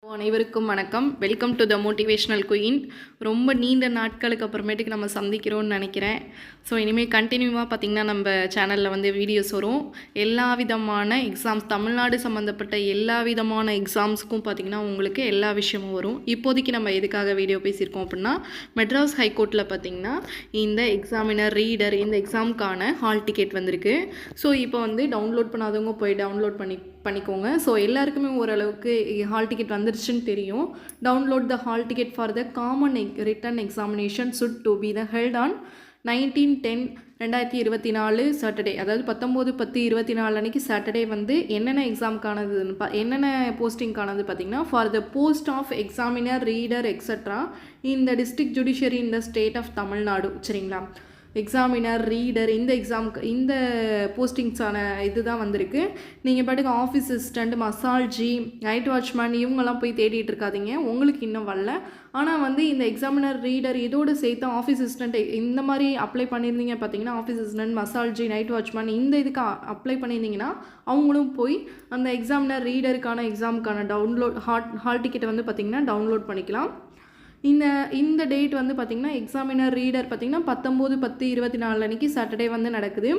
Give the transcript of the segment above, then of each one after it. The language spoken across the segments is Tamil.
அனைவருக்கும் வணக்கம். Welcome to the motivational queen. ரொம்ப நீண்ட நாட்களுக்கு அப்புறமேட்டுக்கு நம்ம சந்திக்கிறோம்னு நினைக்கிறேன். ஸோ இனிமேல் கண்டினியூவாக பார்த்திங்கன்னா நம்ம சேனலில் வந்து வீடியோஸ் வரும். எல்லா விதமான எக்ஸாம்ஸ், தமிழ்நாடு சம்மந்தப்பட்ட எல்லா விதமான எக்ஸாம்ஸுக்கும் பார்த்திங்கன்னா உங்களுக்கு எல்லா விஷயமும் வரும். இப்போதைக்கு நம்ம எதுக்காக வீடியோ பேசியிருக்கோம் அப்படின்னா, மெட்ராஸ் ஹைகோர்ட்டில் பார்த்திங்கன்னா இந்த எக்ஸாமினர் ரீடர் இந்த எக்ஸாமுக்கான ஹால் டிக்கெட் வந்திருக்கு. ஸோ இப்போ வந்து டவுன்லோட் பண்ணாதவங்க போய் டவுன்லோட் பண்ணிக்கோங்க. ஸோ எல்லாருக்குமே ஓரளவுக்கு ஹால் டிக்கெட் வந்துருச்சுன்னு தெரியும். Download the hall ticket for the common written examination should to be the held on 19/10/2024 Saturday, அதாவது 19/10/24 அன்றைக்கி சாட்டர்டே வந்து என்னென்ன எக்ஸாமுக்கானதுன்னு என்னென்ன போஸ்டிங்கானது பார்த்திங்கன்னா, for the post of examiner reader extra in the district judiciary in the state of Tamil Nadu. சரிங்களா, எக்ஸாமினர் ரீடர் இந்த எக்ஸாமுக்கு இந்த போஸ்டிங்ஸான இது தான் வந்திருக்கு. நீங்கள் பாட்டுக்கு ஆஃபீஸ் அசிஸ்டண்ட், மசால்ஜி, நைட் வாட்ச்மேன் இவங்கெல்லாம் போய் தேடிட்டு இருக்காதீங்க, உங்களுக்கு இன்னும் வரல. ஆனால் வந்து இந்த எக்ஸாமினர் ரீடர் இதோடு சேர்த்து ஆஃபீஸ் அசிஸ்டண்ட் இந்த மாதிரி அப்ளை பண்ணியிருந்தீங்க பார்த்தீங்கன்னா, ஆஃபீஸ் அசிஸ்டண்ட், மசால்ஜி, நைட் வாட்ச்மேன் இந்த இதுக்கு அப்ளை பண்ணியிருந்தீங்கன்னா அவங்களும் போய் அந்த எக்ஸாமினர் ரீடருக்கான எக்ஸாமுக்கான ஹால் டிக்கெட்டை வந்து பார்த்திங்கன்னா டவுன்லோட் பண்ணிக்கலாம். இந்த டேட் வந்து பார்த்திங்கன்னா எக்ஸாமினர் ரீடர் பார்த்திங்கன்னா 19/10/24 அன்றைக்கி சாட்டர்டே வந்து நடக்குது.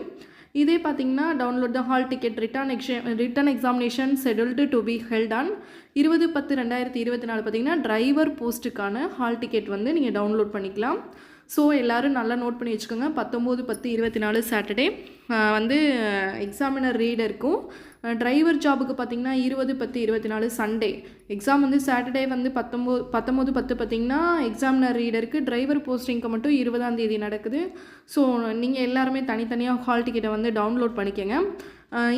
இதே பார்த்திங்கன்னா download the hall ticket return examination scheduled to be held on 20/10/2024 பார்த்திங்கன்னா டிரைவர் போஸ்ட்டுக்கான ஹால் டிக்கெட் வந்து நீங்கள் டவுன்லோட் பண்ணிக்கலாம். ஸோ எல்லோரும் நல்லா நோட் பண்ணி வச்சுக்கோங்க. 19/10/24 சாட்டர்டே வந்து எக்ஸாமினர் ரீடருக்கும், டிரைவர் ஜாபுக்கு பார்த்திங்கன்னா 20/10/24 சண்டே. எக்ஸாம் வந்து சாட்டர்டே வந்து 19/10 பார்த்திங்கன்னா எக்ஸாமினர் ரீடருக்கு, டிரைவர் போஸ்டிங்க்கு மட்டும் 20ஆம் தேதி நடக்குது. ஸோ நீங்கள் எல்லாருமே தனித்தனியாக ஹால் டிக்கெட்டை வந்து டவுன்லோட் பண்ணிக்கோங்க.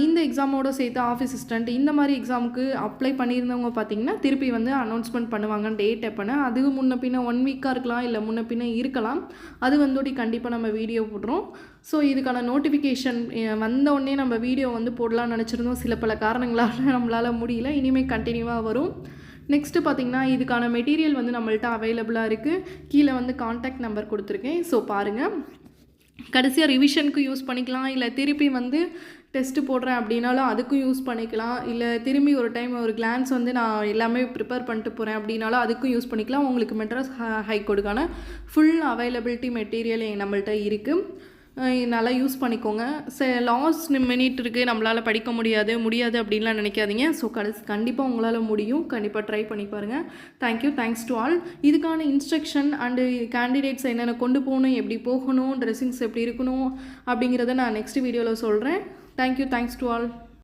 இந்த எக்ஸாமோடு சேர்த்து ஆஃபீஸ் அசிஸ்டண்ட் இந்த மாதிரி எக்ஸாமுக்கு அப்ளை பண்ணியிருந்தவங்க பார்த்திங்கன்னா திருப்பி வந்து அனௌன்ஸ்மெண்ட் பண்ணுவாங்க டேட் எப்போனா. அது முன்ன பின்ன 1 வீக்காக இருக்கலாம், இல்லை முன்ன பின்ன இருக்கலாம். அது வந்துட்டு கண்டிப்பாக நம்ம வீடியோ போடுறோம். ஸோ இதுக்கான நோட்டிஃபிகேஷன் வந்தோடனே நம்ம வீடியோ வந்து போடலாம்னு நினச்சிருந்தோம். சில பல காரணங்களால் நம்மளால் முடியல. இனிமேல் கண்டினியூவாக வரும். நெக்ஸ்ட்டு பார்த்திங்கன்னா இதுக்கான மெட்டீரியல் வந்து நம்மள்ட்ட அவைலபிளாக இருக்குது. கீழே வந்து கான்டாக்ட் நம்பர் கொடுத்துருக்கேன். ஸோ பாருங்கள், கடைசியாக ரிவிஷனுக்கு யூஸ் பண்ணிக்கலாம், இல்லை திருப்பி வந்து டெஸ்ட்டு போடுறேன் அப்படின்னாலும் அதுக்கும் யூஸ் பண்ணிக்கலாம், இல்லை திரும்பி ஒரு டைம் ஒரு கிளான்ஸ் வந்து நான் எல்லாமே ப்ரிப்பேர் பண்ணிட்டு போகிறேன் அப்படின்னாலும் அதுக்கும் யூஸ் பண்ணிக்கலாம். உங்களுக்கு மெட்ராஸ் ஹைகோர்ட்டுக்கான ஃபுல் அவைலபிலிட்டி மெட்டீரியல் நம்மள்ட்ட இருக்குது. நல்லா யூஸ் பண்ணிக்கோங்க. லாஸ்ட் மினிட் இருக்குது, நம்மளால் படிக்க முடியாது அப்படின்லாம் நினைக்காதீங்க. ஸோ கண்டிப்பாக உங்களால் முடியும். கண்டிப்பாக ட்ரை பண்ணி பாருங்கள். Thanks to all. இதுக்கான இன்ஸ்ட்ரக்ஷன் அண்டு கேண்டிடேட்ஸ் என்னென்ன கொண்டு போகணும், எப்படி போகணும், ட்ரெஸ்ஸிங்ஸ் எப்படி இருக்கணும் அப்படிங்கிறத நான் நெக்ஸ்ட் வீடியோவில் சொல்கிறேன். Thanks to all.